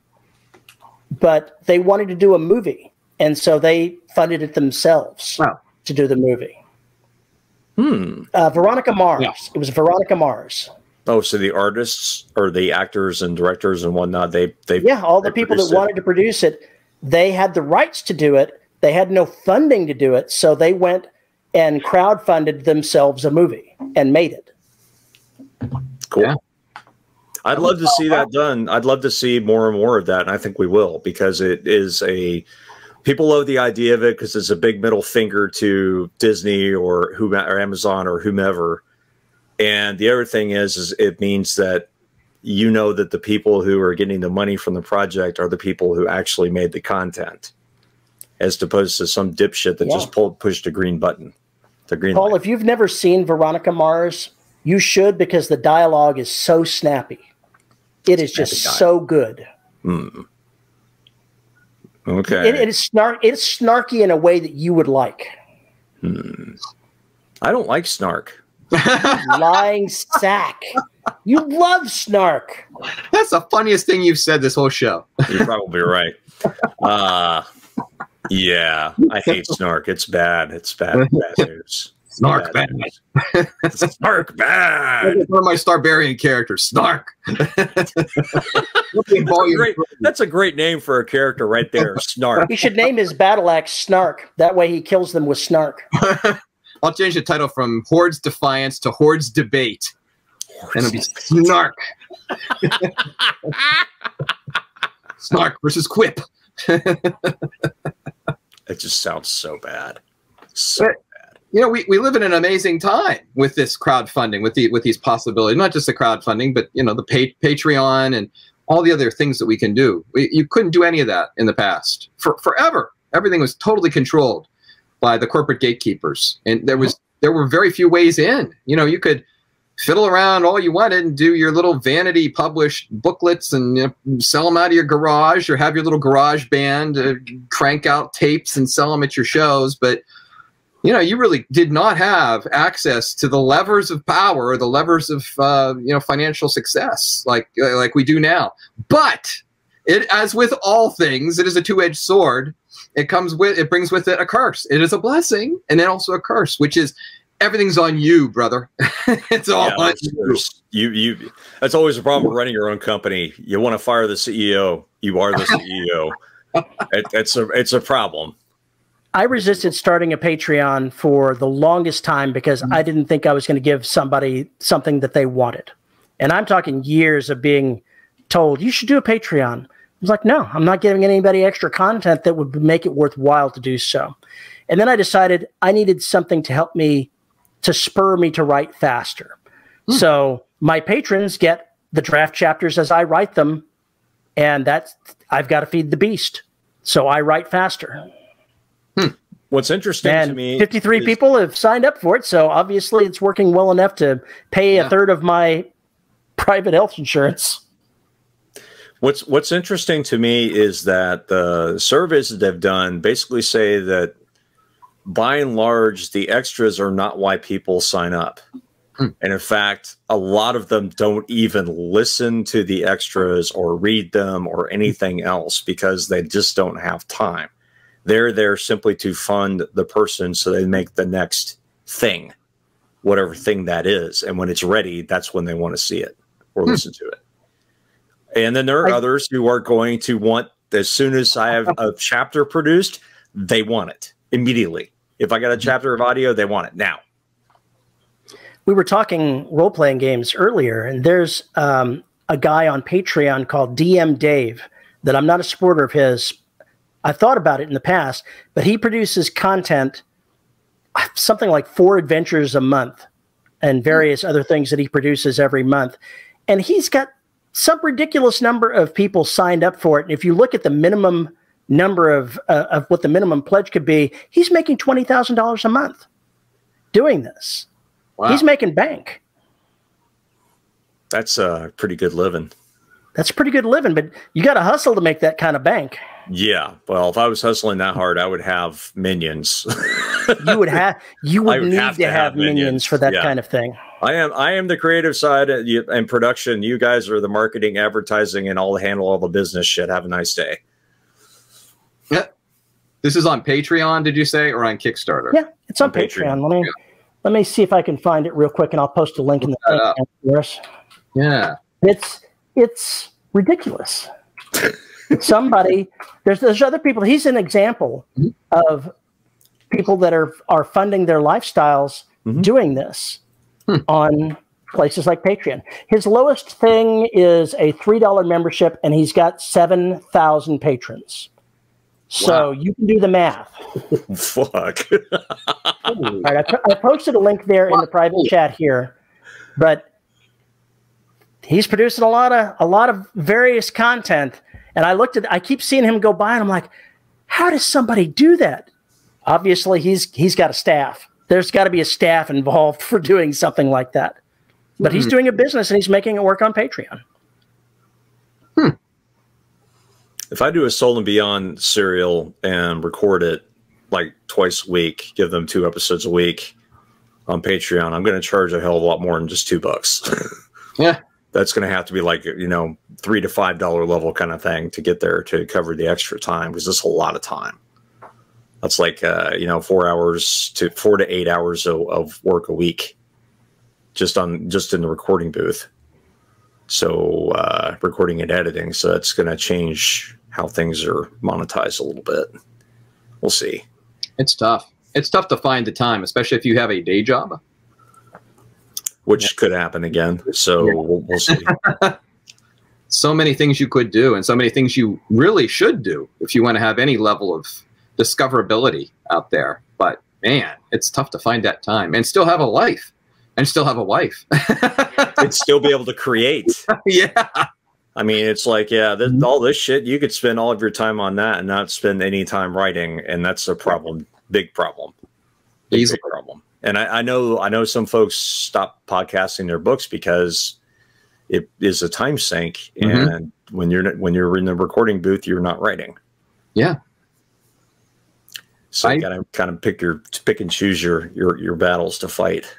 but they wanted to do a movie. And so they funded it themselves to do the movie. Veronica Mars. Yeah. It was Veronica Mars. Oh, so the artists or the actors and directors and whatnot, they all the people that wanted to produce it, they had the rights to do it. They had no funding to do it, so they went and crowdfunded themselves a movie and made it. Cool. Yeah. I'd love to see that done. I'd love to see more and more of that, and I think we will, because it is people love the idea of it because it's a big middle finger to Disney or Amazon or whomever. And the other thing is it means that you know that the people who are getting the money from the project are the people who actually made the content, as opposed to some dipshit that just pushed a green button. The green Paul, light. If you've never seen Veronica Mars, you should, because the dialogue is so snappy. It is just so good. Okay. It's snarky in a way that you would like. I don't like snark. Lying sack. You love snark. That's the funniest thing you've said this whole show. You're probably right. Yeah, I hate snark. It's bad. It's bad news. Snark bad. Snark bad. One of my Starbarian characters, Snark. That's a great name for a character right there, Snark. He should name his battle axe Snark. That way he kills them with snark. I'll change the title from Hordes Defiance to Hordes Debate. And it'll be Snark. Snark versus Quip. It just sounds so bad. So bad. You know, we live in an amazing time with this crowdfunding, with these possibilities. Not just the crowdfunding, but you know, the Patreon and all the other things that we can do. You couldn't do any of that in the past. Forever, everything was totally controlled by the corporate gatekeepers, and there were very few ways in. You know, you could fiddle around all you wanted and do your little vanity published booklets and sell them out of your garage, or have your little garage band crank out tapes and sell them at your shows. But you know, you really did not have access to the levers of power or the levers of financial success like we do now. But as with all things, it is a two-edged sword. It brings with it a curse. It is a blessing and then also a curse, which is everything's on you, brother. It's all on you. That's always a problem with running your own company. You want to fire the CEO. You are the CEO. It's a problem. I resisted starting a Patreon for the longest time because I didn't think I was going to give somebody something that they wanted. And I'm talking years of being told, you should do a Patreon. I was like, no, I'm not giving anybody extra content that would make it worthwhile to do so. And then I decided I needed something to help me, to spur me to write faster. So my patrons get the draft chapters as I write them, and I've got to feed the beast. So I write faster. What's interesting to me, 53 people have signed up for it, so obviously it's working well enough to pay a third of my private health insurance. What's interesting to me is that the surveys that they've done basically say that by and large, the extras are not why people sign up. And in fact, a lot of them don't even listen to the extras or read them or anything else because they just don't have time. They're there simply to fund the person so they make the next thing, whatever thing that is. And when it's ready, that's when they want to see it or listen to it. And then there are others who are going to want, as soon as I have a chapter produced, they want it immediately. If I got a chapter of audio, they want it now. We were talking role-playing games earlier, and there's a guy on Patreon called DM Dave that I'm not a supporter of his. I've thought about it in the past, but he produces content, something like 4 adventures a month and various other things that he produces every month. And he's got some ridiculous number of people signed up for it. And if you look at the minimum number of what the minimum pledge could be, he's making $20,000 a month. doing this. Wow. He's making bank. That's a pretty good living. That's pretty good living, but you got to hustle to make that kind of bank. Yeah. Well, if I was hustling that hard, I would have minions. You would need to have minions for that kind of thing. I am the creative side and production. You guys are the marketing, advertising, and all handle all the business shit. Have a nice day. Yeah. This is on Patreon, did you say, or on Kickstarter? Yeah, it's on Patreon. Let me see if I can find it real quick, and I'll post a link in the thing for us. Yeah. It's ridiculous. There's other people. He's an example of people that are funding their lifestyles doing this on places like Patreon. His lowest thing is a $3 membership, and he's got 7,000 patrons. So you can do the math. Fuck. All right, I posted a link there in the private chat here, but he's producing a lot of various content, and I keep seeing him go by, and I'm like, how does somebody do that? Obviously, he's got a staff. There's got to be a staff involved for doing something like that. But he's doing a business, and he's making it work on Patreon. If I do a Soul and Beyond serial and record it like twice a week, give them 2 episodes a week on Patreon, I'm going to charge a hell of a lot more than just $2. Yeah. That's going to have to be like, $3 to $5 level kind of thing to get there to cover the extra time, because it's a lot of time. That's like, 4 to 8 hours of work a week just in the recording booth. So recording and editing. So that's going to change how things are monetized a little bit. We'll see. It's tough. It's tough to find the time, especially if you have a day job. Which could happen again. So we'll see. So many things you could do, and so many things you really should do if you want to have any level of discoverability out there. But man, it's tough to find that time and still have a life and still have a wife. And still be able to create. Yeah. I mean, it's like, all this shit, you could spend all of your time on that and not spend any time writing. And that's a problem. Big problem. Big problem. And I know some folks stop podcasting their books because it is a time sink. And when you're in the recording booth, you're not writing. Yeah. So you got to kind of pick and choose your battles to fight,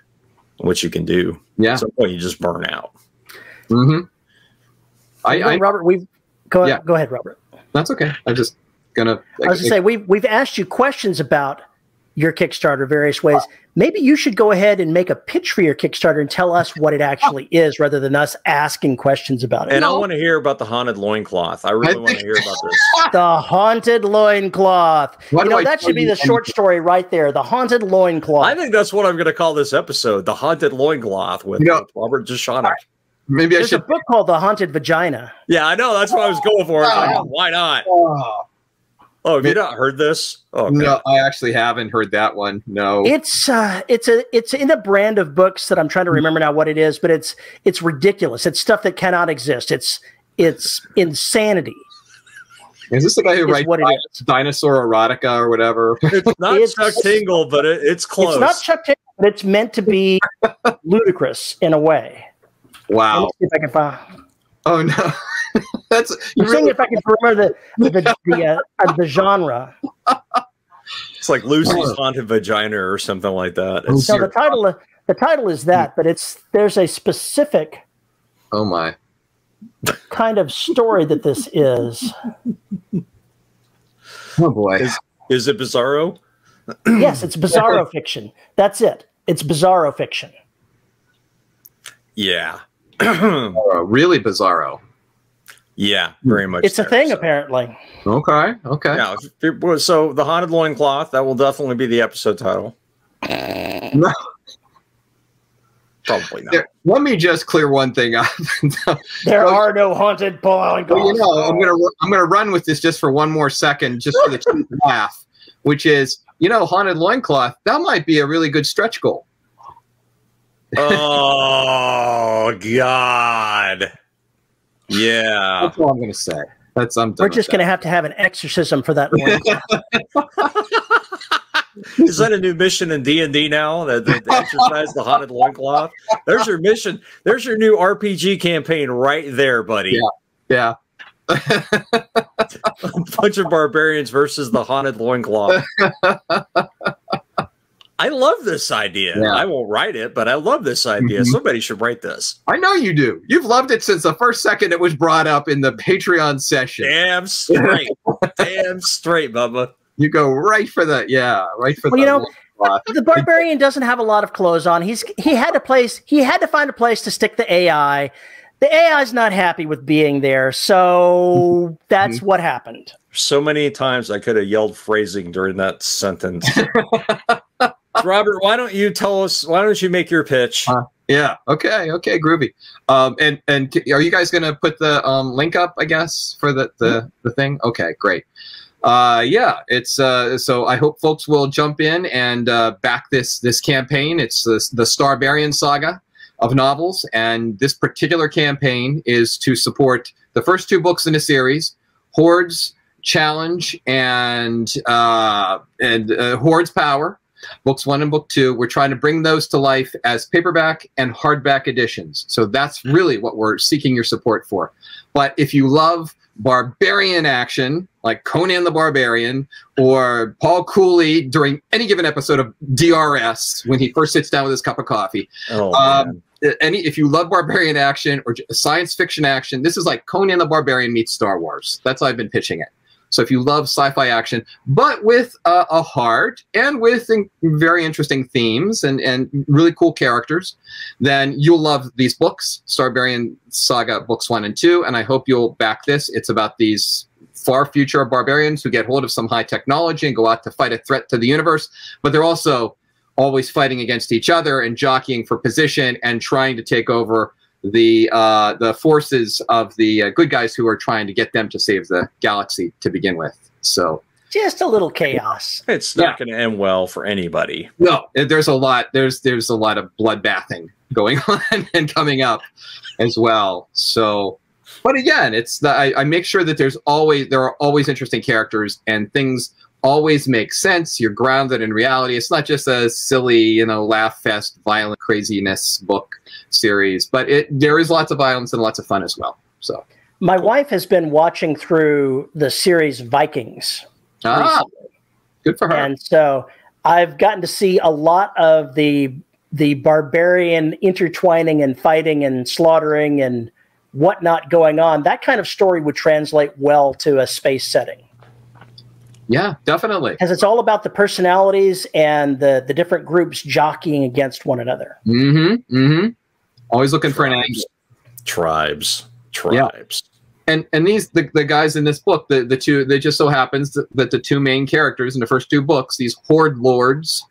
what you can do. Yeah. At some point, you just burn out. Robert, go ahead, Robert. That's okay. I'm just gonna. I was gonna say we've asked you questions about your Kickstarter various ways. Maybe you should go ahead and make a pitch for your Kickstarter and tell us what it actually is, rather than us asking questions about it. And I want to hear about the haunted loincloth. I really want to hear about this. The haunted loincloth. That should be the short story right there. The haunted loincloth. I think that's what I'm going to call this episode: the haunted loincloth with Robert Jeschonek. Maybe There's a book called The Haunted Vagina. Yeah, I know. That's what I was going for. Like, why not? Oh, have you not heard this? Oh, okay. No, I actually haven't heard that one. No, it's in a brand of books that I'm trying to remember now what it is, but it's ridiculous. It's stuff that cannot exist. It's insanity. Is this the guy who writes Dinosaur Erotica or whatever? It's not Chuck Tingle, but it's close. It's not Chuck Tingle, but it's meant to be ludicrous in a way. Wow. Let me see if I can find. Oh no. I'm seeing if I can remember the genre. It's like Lucy's Haunted Vagina or something like that. No, the title is that, but there's a specific kind of story that this is. Oh boy. Is it bizarro? Yes, it's bizarro fiction. That's it. It's bizarro fiction. Yeah. Really bizarro. Yeah, very much. It's a thing, apparently. Okay. Yeah. So the haunted loincloth, that will definitely be the episode title. No. Probably not. Let me just clear one thing up. There are no haunted loincloths. I'm gonna run with this just for one more second, just for the cheap laugh, which is, haunted loincloth, that might be a really good stretch goal. Oh God. Yeah. That's all I'm going to say. We're just going to have an exorcism for that one. Is that a new mission in D&D now? That exercise the haunted loincloth? There's your mission. There's your new RPG campaign right there, buddy. Yeah. A bunch of barbarians versus the haunted loincloth. I love this idea. Yeah. I won't write it, but I love this idea. Somebody should write this. I know you do. You've loved it since the first second it was brought up in the Patreon session. Damn straight. Damn straight, Bubba. You go right for the right for well, the you know, the barbarian doesn't have a lot of clothes on. He had to find a place to stick the AI. The AI is not happy with being there, so that's what happened. So many times I could have yelled phrasing during that sentence. Robert, why don't you tell us? Why don't you make your pitch? Yeah. Okay. Groovy. And are you guys going to put the link up? I guess for the thing. Okay. Great. Yeah. It's so I hope folks will jump in and back this campaign. It's the Starbarian saga of novels, and this particular campaign is to support the first 2 books in the series, Hordes Challenge and Hordes Power. Books 1 and book 2, we're trying to bring those to life as paperback and hardback editions. So that's really what we're seeking your support for. But if you love barbarian action, like Conan the Barbarian, or Paul Cooley during any given episode of DRS when he first sits down with his cup of coffee, if you love barbarian action or science fiction action, this is like Conan the Barbarian meets Star Wars. That's how I've been pitching it. So if you love sci-fi action, but with a heart and with very interesting themes and really cool characters, then you'll love these books, Starbarian Saga Books 1 and 2, and I hope you'll back this. It's about these far future barbarians who get hold of some high technology and go out to fight a threat to the universe, but they're also always fighting against each other and jockeying for position and trying to take over the forces of the good guys who are trying to get them to save the galaxy to begin with. So just a little chaos. It's not going to end well for anybody. No, there's a lot. There's a lot of bloodbathing going on and coming up as well. So, but again, it's I make sure that there are always interesting characters and things always make sense. You're grounded in reality. It's not just a silly, laugh fest, violent craziness book series, but there is lots of violence and lots of fun as well. So my wife has been watching through the series Vikings. Recently. Good for her. And so I've gotten to see a lot of the barbarian intertwining and fighting and slaughtering and whatnot going on. That kind of story would translate well to a space setting. Yeah, definitely. Because it's all about the personalities and the different groups jockeying against one another. Mm-hmm. Mm-hmm. Always looking for an angle. Tribes. Yeah. And these the guys in this book, the two, they just so happens that the 2 main characters in the first 2 books, these horde lords,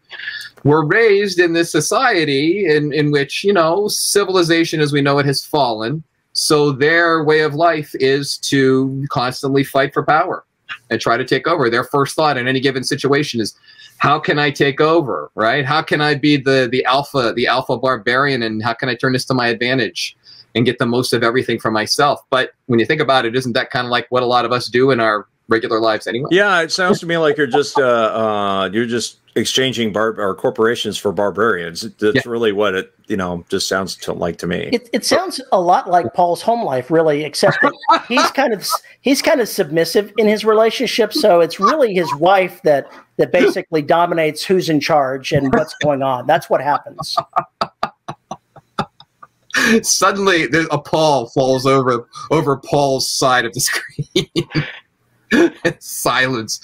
were raised in this society in which, civilization as we know it has fallen. So their way of life is to constantly fight for power and try to take over. Their first thought in any given situation is, how can I take over, right? How can I be the alpha barbarian, and how can I turn this to my advantage and get the most of everything for myself? But when you think about it, isn't that kind of like what a lot of us do in our regular lives anyway? Yeah, it sounds to me like you're just exchanging corporations for barbarians. That's really what it just sounds like to me. It sounds a lot like Paul's home life, really, except that he's kind of submissive in his relationship. So it's really his wife that basically dominates who's in charge and what's going on. That's what happens. Suddenly, a pall falls over Paul's side of the screen. Silence.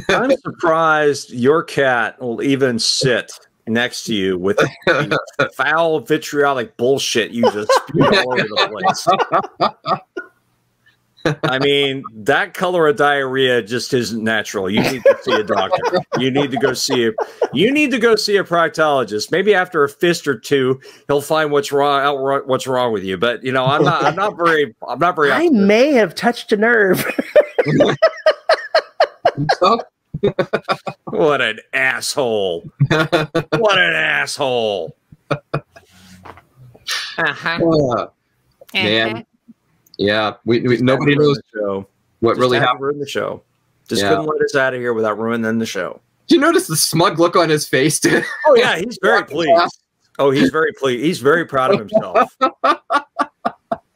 I'm surprised your cat will even sit next to you with the foul, vitriolic bullshit you just spew all over the place. I mean, that color of diarrhea just isn't natural. You need to see a doctor. You need to go see a proctologist. Maybe after a fist or 2, he'll find what's wrong with you. But I'm not very. I may have touched a nerve. What an asshole. What an asshole. Man. Yeah, we nobody knows what really happened in the show. Just couldn't let us out of here without ruining the show. you notice the smug look on his face? Oh yeah, he's very pleased. Oh, he's very pleased. He's very proud of himself.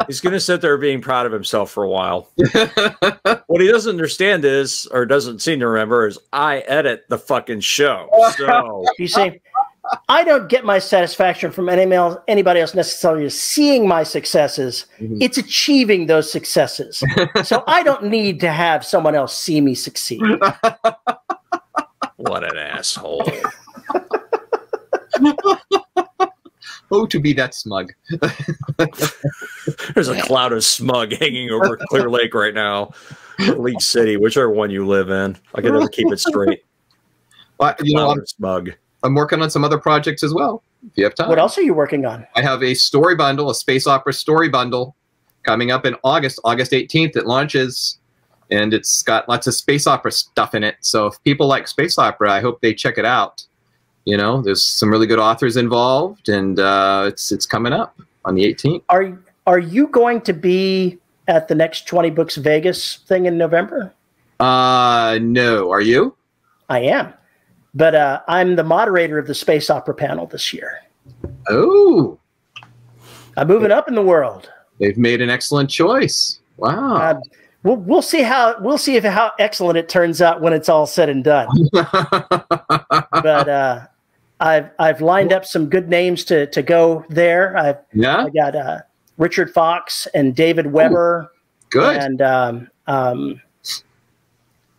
He's going to sit there being proud of himself for a while. What he doesn't understand is, or doesn't seem to remember, is I edit the fucking show. So you see, I don't get my satisfaction from anybody else necessarily seeing my successes. It's achieving those successes. So I don't need to have someone else see me succeed. What an asshole. Oh, to be that smug. There's a cloud of smug hanging over Clear Lake right now. League City, whichever one you live in. I can never keep it straight. Well, you know, smug. I'm working on some other projects as well, if you have time. What else are you working on? I have a story bundle, a space opera story bundle, coming up in August 18th. It launches, and it's got lots of space opera stuff in it. So if people like space opera, I hope they check it out. You know, there's some really good authors involved, and it's coming up on the 18th. Are you going to be at the next 20 Books Vegas thing in November? No. Are you? I am. But I'm the moderator of the space opera panel this year. Oh. I'm moving up in the world. They've made an excellent choice. Wow. We'll see how excellent it turns out when it's all said and done. But I've lined up some good names to go there. I got Richard Fox and David Weber. Good. And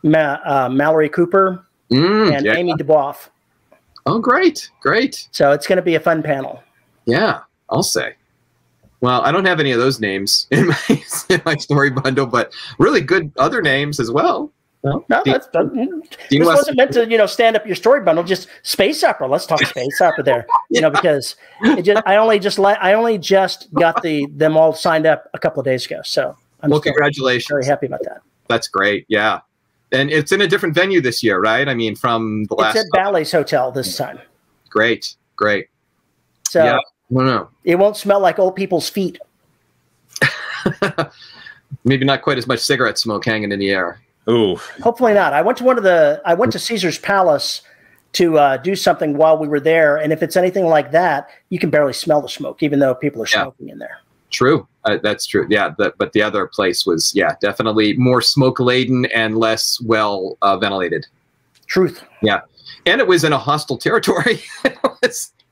Mallory Cooper and Amy Dubois. Oh, great. Great. So it's going to be a fun panel. Yeah, I'll say. Well, I don't have any of those names in my story bundle, but really good other names as well. No, this wasn't meant to, stand up your story bundle. Just space opera. Let's talk space opera there. Because I only just got them all signed up a couple of days ago. So congratulations. Very happy about that. That's great. Yeah, and it's in a different venue this year, right? I mean, from the last. It's at Ballet's Hotel this time. Great. So yeah, I don't know. It won't smell like old people's feet. Maybe not quite as much cigarette smoke hanging in the air. Ooh. Hopefully not. I went to Caesar's Palace to do something while we were there, and if it's anything like that, you can barely smell the smoke, even though people are smoking in there. True. That's true. Yeah, but the other place was, definitely more smoke laden and less well ventilated. Truth. Yeah, and it was in a hostile territory.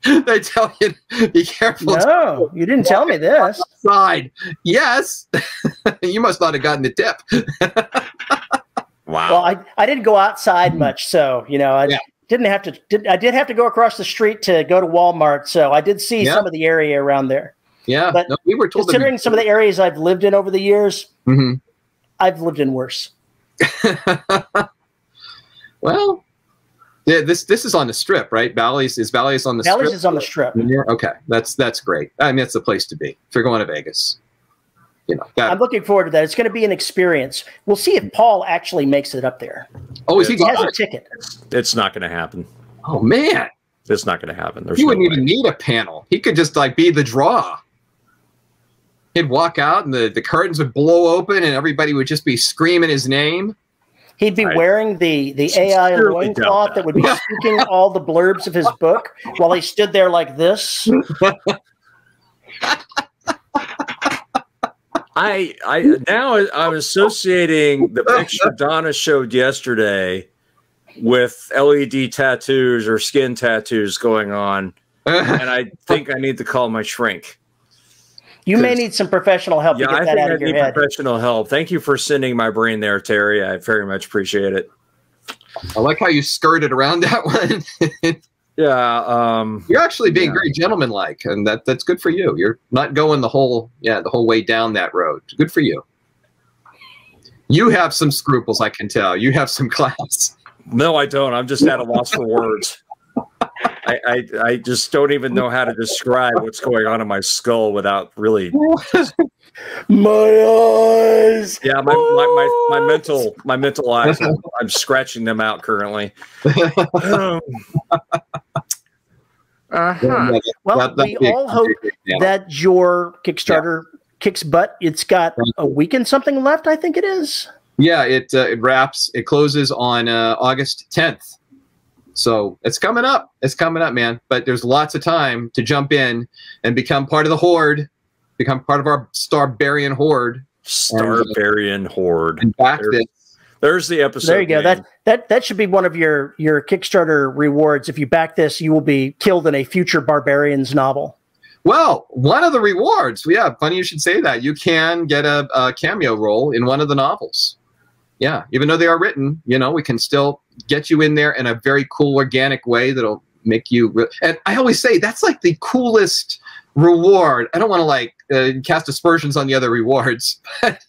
They tell you be careful. No, you didn't tell me this. Outside. Yes, you must not have gotten the tip. Wow. Well, I didn't go outside much, so I didn't have to. I did have to go across the street to go to Walmart, so I did see some of the area around there. Yeah, but we were told. Considering some of the areas I've lived in over the years, I've lived in worse. Well, yeah, this is on the Strip, right? Bally's on the Strip. Bally's is on the Strip. Okay, that's great. I mean, that's the place to be if you're going to Vegas. I'm looking forward to that. It's going to be an experience. We'll see if Paul actually makes it up there. Oh, he has a ticket? It's not going to happen. Oh man, it's not going to happen. He wouldn't even need a panel. He could just be the draw. He'd walk out and the curtains would blow open and everybody would just be screaming his name. He'd be wearing the AI loincloth that would be speaking all the blurbs of his book while he stood there like this. I'm associating the picture Donna showed yesterday with LED tattoos or skin tattoos going on, and I think I need to call my shrink. You may need some professional help to get that out of your head. I think I need professional help. Thank you for sending my brain there, Terry. I very much appreciate it. I like how you skirted around that one. Yeah, you're actually being very gentlemanlike, and that's good for you. You're not going the whole way down that road. Good for you. You have some scruples, I can tell. You have some class. No, I don't. I'm just at a loss for words. I just don't even know how to describe what's going on in my skull without really. My eyes. Yeah, my mental eyes. I'm scratching them out currently. Well, we all hope that your Kickstarter kicks butt. It's got a week and something left, I think it is. Yeah, it wraps. It closes on August 10th. So it's coming up. It's coming up, man. But there's lots of time to jump in and become part of the Horde, become part of our Starbarian Horde. Starbarian Horde. And back this. There's the episode. There you go. That should be one of your Kickstarter rewards. If you back this, you will be killed in a future Barbarians novel. Well, one of the rewards. Yeah, funny you should say that. You can get a cameo role in one of the novels. Yeah, even though they are written, you know, we can still get you in there in a very cool, organic way that'll make you. And I always say that's like the coolest reward. I don't want to like cast aspersions on the other rewards, but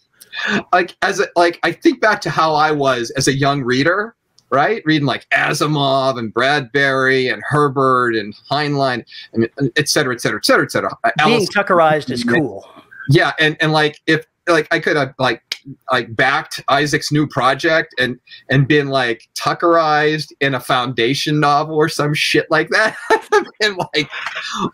like I think back to how I was as a young reader, right? Reading like Asimov and Bradbury and Herbert and Heinlein, and et cetera, et cetera, et cetera, et cetera. Being Tuckerized is cool. Yeah, and like if like I could have like backed Isaac's new project and been like Tuckerized in a Foundation novel or some shit like that, and like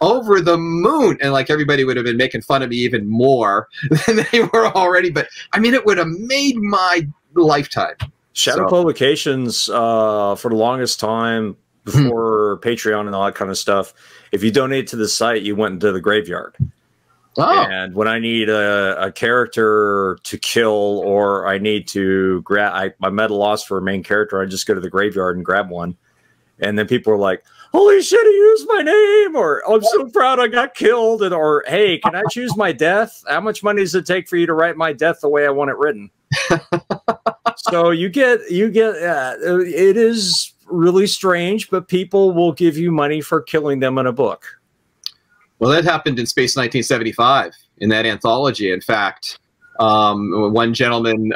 over the moon, and like everybody would have been making fun of me even more than they were already. But I mean, it would have made my lifetime. Shadow Publications for the longest time before Patreon and all that kind of stuff. If you donate to the site, you went into the graveyard. Oh. And when I need a character to kill, or I need to grab, I'm at a loss for a main character, I just go to the graveyard and grab one. And then people are like, holy shit, he used my name, or I'm so proud I got killed, and or hey, can I choose my death? How much money does it take for you to write my death the way I want it written? So you get it is really strange, but people will give you money for killing them in a book. Well, that happened in Space 1975 in that anthology. In fact, one gentleman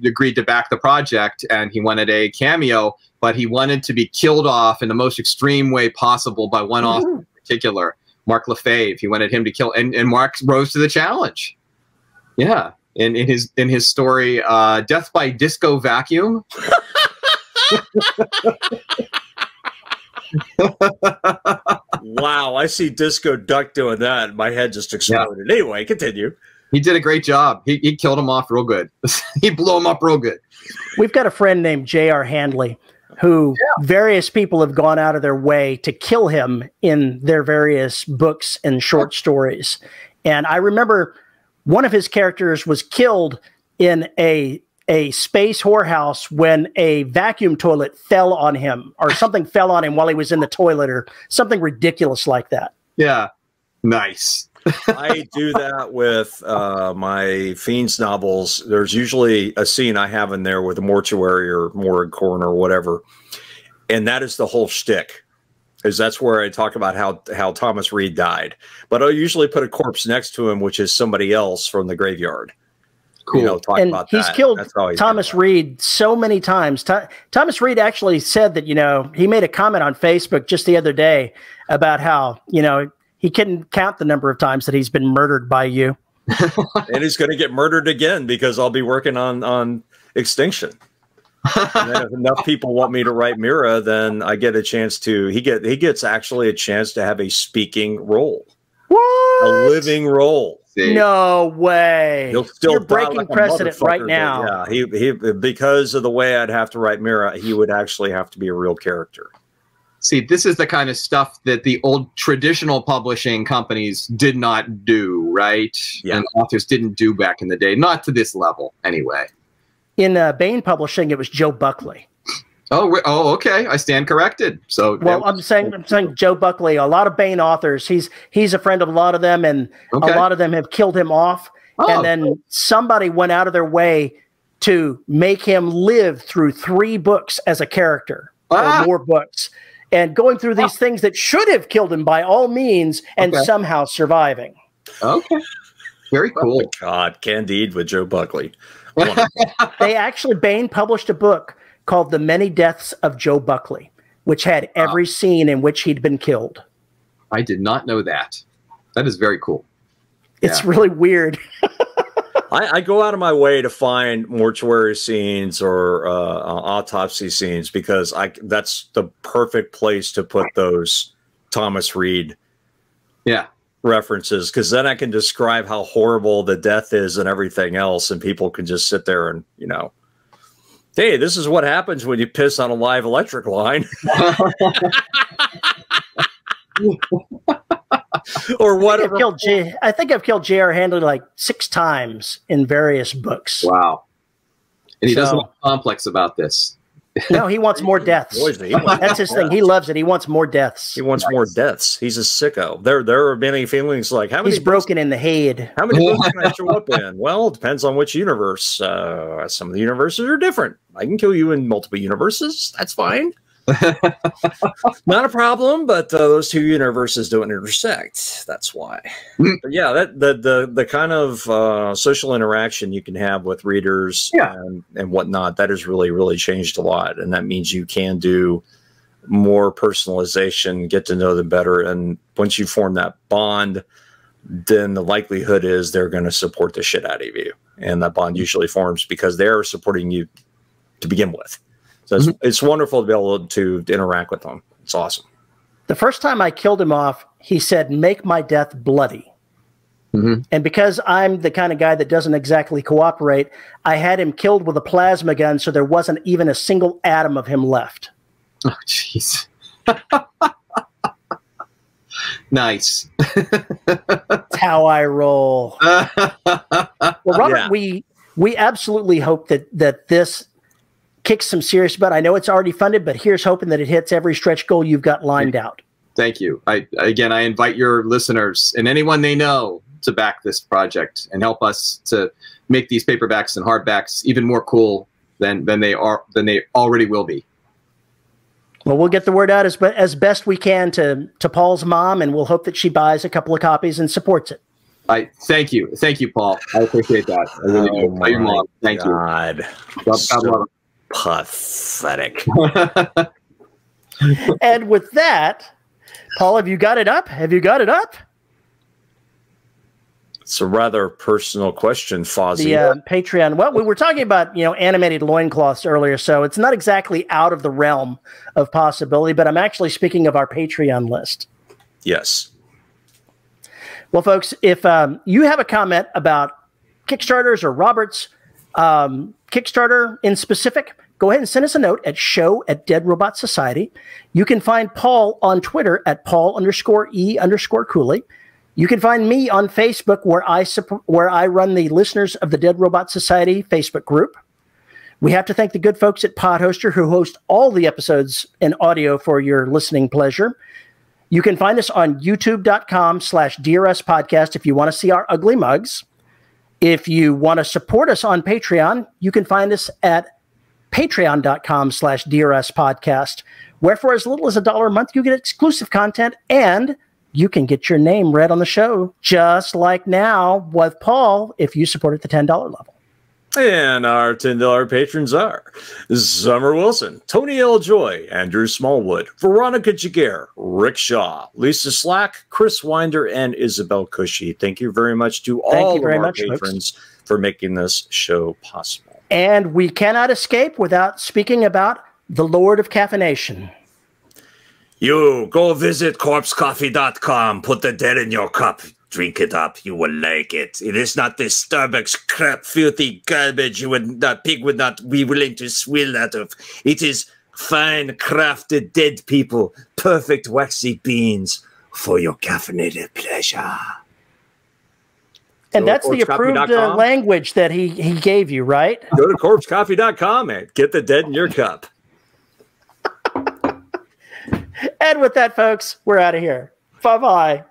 agreed to back the project, and he wanted a cameo, but he wanted to be killed off in the most extreme way possible by one author in particular, Mark Lefebvre. He wanted him to kill, and Mark rose to the challenge. Yeah, in his story, Death by Disco Vacuum. Wow, I see Disco Duck doing that, and my head just exploded. Yeah. Anyway, continue. He did a great job. He killed him off real good. He blew him up real good. We've got a friend named J.R. Handley, who various people have gone out of their way to kill him in their various books and short stories. And I remember one of his characters was killed in a space whorehouse when a vacuum toilet fell on him, or something fell on him while he was in the toilet, or something ridiculous like that. Yeah. Nice. I do that with my Fiends novels. There's usually a scene I have in there with a mortuary or morgue coroner or whatever. And that is the whole shtick. Is that's where I talk about how Thomas Reed died. But I'll usually put a corpse next to him, which is somebody else from the graveyard. Cool. You know, talk and about he's that. killed Thomas Reed so many times. Thomas Reed actually said that, you know, he made a comment on Facebook just the other day about how, you know, he couldn't count the number of times that he's been murdered by you. And he's going to get murdered again because I'll be working on Extinction. And then if enough people want me to write Mira, then I get a chance to, he gets actually a chance to have a speaking role. What? A living role. No way. You're breaking like precedent right now. Yeah, he because of the way I'd have to write Mira, he would actually have to be a real character. See, this is the kind of stuff that the old traditional publishing companies did not do, right? Yeah. And authors didn't do back in the day. Not to this level, anyway. In Baen Publishing, it was Joe Buckley. Oh, okay. I stand corrected. So, well, I'm saying Joe Buckley. A lot of Baen authors. He's a friend of a lot of them, and a lot of them have killed him off. And then somebody went out of their way to make him live through 3 books as a character, or more books, and going through these things that should have killed him by all means, and somehow surviving. Okay, very cool. Oh my God, Candide with Joe Buckley. They actually, Baen published a book called The Many Deaths of Joe Buckley, which had every scene in which he'd been killed. I did not know that. That is very cool. It's really weird. I go out of my way to find mortuary scenes or autopsy scenes because that's the perfect place to put those Thomas Reed references, because then I can describe how horrible the death is and everything else, and people can just sit there and, you know, Hey, this is what happens when you piss on a live electric line. Or whatever. I think I've killed J.R. Handley like 6 times in various books. Wow. And he doesn't have a complex about this. No, he wants more deaths. That's his thing. He loves it. He wants more deaths. He wants more deaths. He's a sicko. There are many feelings like, how many He's broken in the head. How many books can I show up in? Well, it depends on which universe. Some of the universes are different. I can kill you in multiple universes. That's fine. Not a problem, but those 2 universes don't intersect. That's why. But yeah, the kind of social interaction you can have with readers and whatnot, that has really changed a lot. And that means you can do more personalization, get to know them better. And once you form that bond, then the likelihood is they're going to support the shit out of you. And that bond usually forms because they're supporting you to begin with. So it's wonderful to be able to interact with them. It's awesome. The first time I killed him off, he said, "Make my death bloody." And because I'm the kind of guy that doesn't exactly cooperate, I had him killed with a plasma gun, so there wasn't even a single atom of him left. Oh, jeez. Nice. That's how I roll. Well, Robert, we absolutely hope that this kicks some serious butt. I know it's already funded, but here's hoping that it hits every stretch goal you've got lined out. Thank you. I invite your listeners and anyone they know to back this project and help us to make these paperbacks and hardbacks even more cool than they already will be. Well, we'll get the word out as best we can to Paul's mom, and we'll hope that she buys a couple of copies and supports it. Thank you, Paul. I appreciate that. I really do. Oh, your mom. Thank you. God God pathetic. And with that, Paul, have you got it up? It's a rather personal question, Fozzie. The Patreon. Well, we were talking about, animated loincloths earlier, so it's not exactly out of the realm of possibility, but I'm actually speaking of our Patreon list. Yes. Well, folks, if you have a comment about Kickstarters or Robert's Kickstarter in specific, go ahead and send us a note at show@deadrobotsociety. You can find Paul on Twitter at Paul_E_Cooley. You can find me on Facebook where I run the Listeners of the Dead Robot Society Facebook group. We have to thank the good folks at Podhoster who host all the episodes in audio for your listening pleasure. You can find us on youtube.com/DRS podcast if you want to see our ugly mugs. If you want to support us on Patreon, you can find us at patreon.com/DRS podcast, where for as little as $1 a month, you get exclusive content and you can get your name read on the show, just like now with Paul, if you support at the $10 level. And our $10 patrons are Summer Wilson, Tony L. Joy, Andrew Smallwood, Veronica Jaguar, Rick Shaw, Lisa Slack, Chris Winder, and Isabel Cushy. Thank you very much to all of our patrons for making this show possible. And we cannot escape without speaking about the Lord of Caffeination. You go visit corpsecoffee.com. Put the dead in your cup. Drink it up. You will like it. It is not this Starbucks crap, filthy garbage pig would not be willing to swill out of. It is fine, crafted dead people. Perfect waxy beans for your caffeinated pleasure. And that's the approved language that he gave you, right? Go to corpsecoffee.com and get the dead in your cup. And with that, folks, we're out of here. Bye-bye.